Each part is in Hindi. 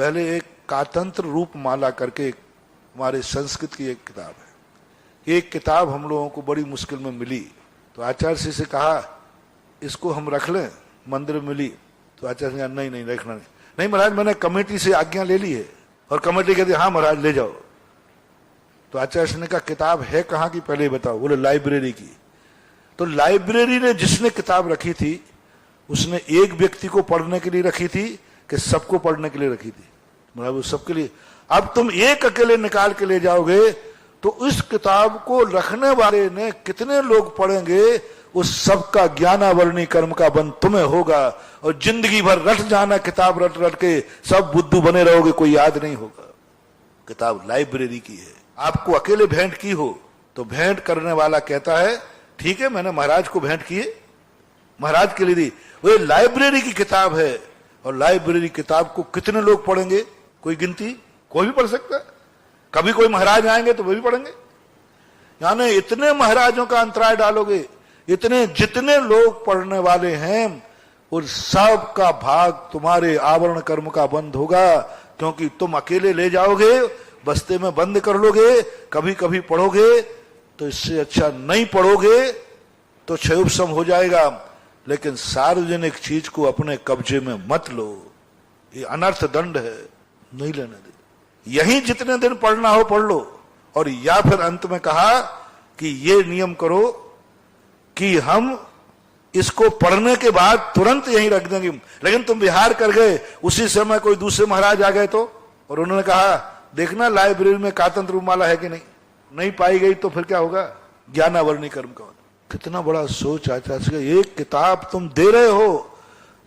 पहले एक कातंत्र रूप माला करके हमारे संस्कृत की एक किताब है। एक किताब हम लोगों को बड़ी मुश्किल में मिली, तो आचार्य जी से कहा इसको हम रख लें, मंदिर में मिली। तो आचार्य जी नहीं नहीं रखना नहीं महाराज, मैंने कमेटी से आज्ञा ले ली है। और कमेटी कहती हाँ महाराज ले जाओ। तो आचार्य ने कहा किताब है कहाँ की पहले बताओ। बोले लाइब्रेरी की। तो लाइब्रेरी ने जिसने किताब रखी थी उसने एक व्यक्ति को पढ़ने के लिए रखी थी कि सबको पढ़ने के लिए रखी थी? मतलब सबके लिए। अब तुम एक अकेले निकाल के ले जाओगे तो इस किताब को रखने वाले ने कितने लोग पढ़ेंगे, उस सबका ज्ञानावरणी कर्म का बंध तुम्हें होगा और जिंदगी भर रट जाना किताब रट रट के, सब बुद्धू बने रहोगे, कोई याद नहीं होगा। किताब लाइब्रेरी की है। आपको अकेले भेंट की हो तो भेंट करने वाला कहता है ठीक है मैंने महाराज को भेंट किए, महाराज के लिए दी। वो लाइब्रेरी की किताब है और लाइब्रेरी किताब को कितने लोग पढ़ेंगे, कोई गिनती? कोई भी पढ़ सकता है। कभी कोई महाराज आएंगे तो वे भी पढ़ेंगे। यानी इतने महाराजों का अंतराय डालोगे, इतने जितने लोग पढ़ने वाले हैं उस सब का भाग तुम्हारे आवरण कर्म का बंद होगा, क्योंकि तुम अकेले ले जाओगे, बस्ते में बंद कर लोगे, कभी कभी पढ़ोगे। तो इससे अच्छा नहीं पढ़ोगे तो क्षयोपशम हो जाएगा, लेकिन सार्वजनिक चीज को अपने कब्जे में मत लो, ये अनर्थ दंड है, नहीं लेने दे। यही जितने दिन पढ़ना हो पढ़ लो। और या फिर अंत में कहा कि ये नियम करो कि हम इसको पढ़ने के बाद तुरंत यहीं रख देंगे। लेकिन तुम बिहार कर गए, उसी समय कोई दूसरे महाराज आ गए तो, और उन्होंने कहा देखना लाइब्रेरी में कातंत्र रूपमाला है कि नहीं पाई गई तो फिर क्या होगा? ज्ञानावरणी कर्म का। कितना बड़ा सोच आचार्य। एक किताब तुम दे रहे हो,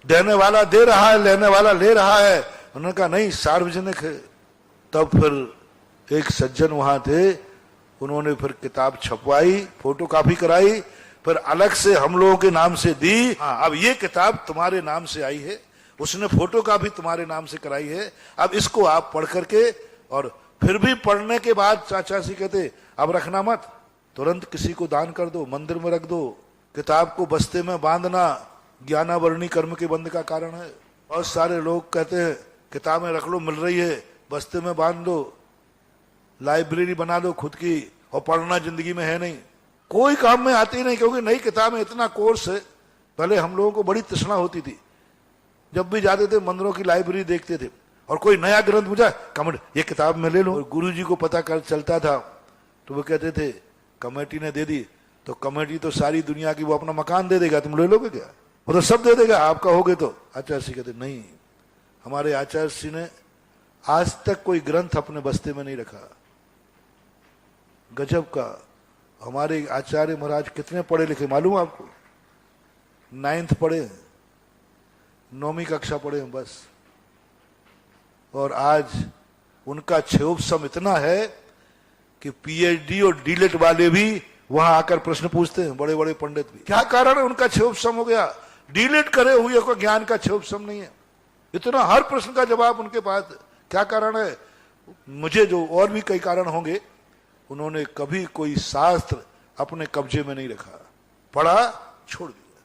देने वाला दे रहा है, लेने वाला ले रहा है। उन्होंने कहा नहीं सार्वजनिक है। तब फिर एक सज्जन वहां थे, उन्होंने फिर किताब छपवाई, फोटो कॉपी कराई, फिर अलग से हम लोगों के नाम से दी। हाँ अब ये किताब तुम्हारे नाम से आई है, उसने फोटो कॉपी तुम्हारे नाम से कराई है, अब इसको आप पढ़ करके। और फिर भी पढ़ने के बाद चाचा जी कहते अब रखना मत, तुरंत किसी को दान कर दो, मंदिर में रख दो। किताब को बस्ते में बांधना ज्ञानावरणी कर्म के बंध का कारण है। बहुत सारे लोग कहते हैं किताबें रख लो, मिल रही है, बस्ते में बांध दो, लाइब्रेरी बना दो खुद की, और पढ़ना जिंदगी में है नहीं, कोई काम में आती नहीं। क्योंकि नई किताब में इतना कोर्स है। पहले हम लोगों को बड़ी तृष्णा होती थी, जब भी जाते थे मंदिरों की लाइब्रेरी देखते थे और कोई नया ग्रंथ पूछा कमेटी ये किताब में ले लो। गुरुजी को पता कर चलता था तो वो कहते थे कमेटी ने दे दी तो कमेटी तो सारी दुनिया की वो अपना मकान दे देगा, तुम ले लोगे क्या? वो तो सब दे देगा, आपका होगे तो। आचार्य जी कहते नहीं, हमारे आचार्य जी ने आज तक कोई ग्रंथ अपने बस्ते में नहीं रखा। गजब का। हमारे आचार्य महाराज कितने पढ़े लिखे मालूम आपको? 9th पढ़े, 9वीं कक्षा पढ़े हैं बस। और आज उनका क्षयोपशम इतना है कि पीएचडी और डीलेट वाले भी वहां आकर प्रश्न पूछते हैं, बड़े बड़े पंडित भी। क्या कारण है उनका क्षयोपशम हो गया? डीलेट करे हुए को ज्ञान का क्षयोपशम नहीं है। इतना हर प्रश्न का जवाब उनके पास है। क्या कारण है? मुझे जो और भी कई कारण होंगे, उन्होंने कभी कोई शास्त्र अपने कब्जे में नहीं रखा, पढ़ा छोड़ दिया।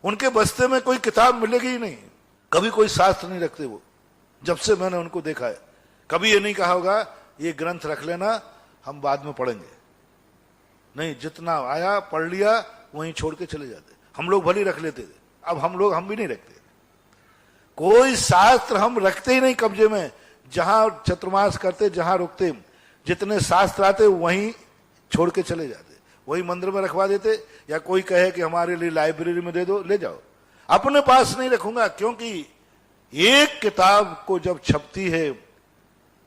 उनके बस्ते में कोई किताब मिलेगी ही नहीं, कभी कोई शास्त्र नहीं रखते वो, जब से मैंने उनको देखा है। कभी ये नहीं कहा होगा ये ग्रंथ रख लेना हम बाद में पढ़ेंगे, नहीं, जितना आया पढ़ लिया वहीं छोड़ के चले जाते। हम लोग भले रख लेते थे, अब हम भी नहीं रखते। कोई शास्त्र हम रखते ही नहीं कब्जे में। जहां चतुर्मास करते, जहां रुकते, जितने शास्त्र आते वहीं छोड़ के चले जाते, वही मंदिर में रखवा देते। या कोई कहे कि हमारे लिए लाइब्रेरी में दे दो, ले जाओ, अपने पास नहीं रखूंगा। क्योंकि एक किताब को जब छपती है,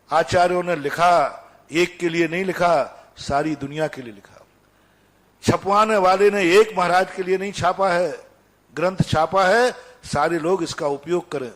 आचार्यों ने लिखा, एक के लिए नहीं लिखा, सारी दुनिया के लिए लिखा। छपवाने वाले ने एक महाराज के लिए नहीं छापा है, ग्रंथ छापा है सारे लोग इसका उपयोग करें।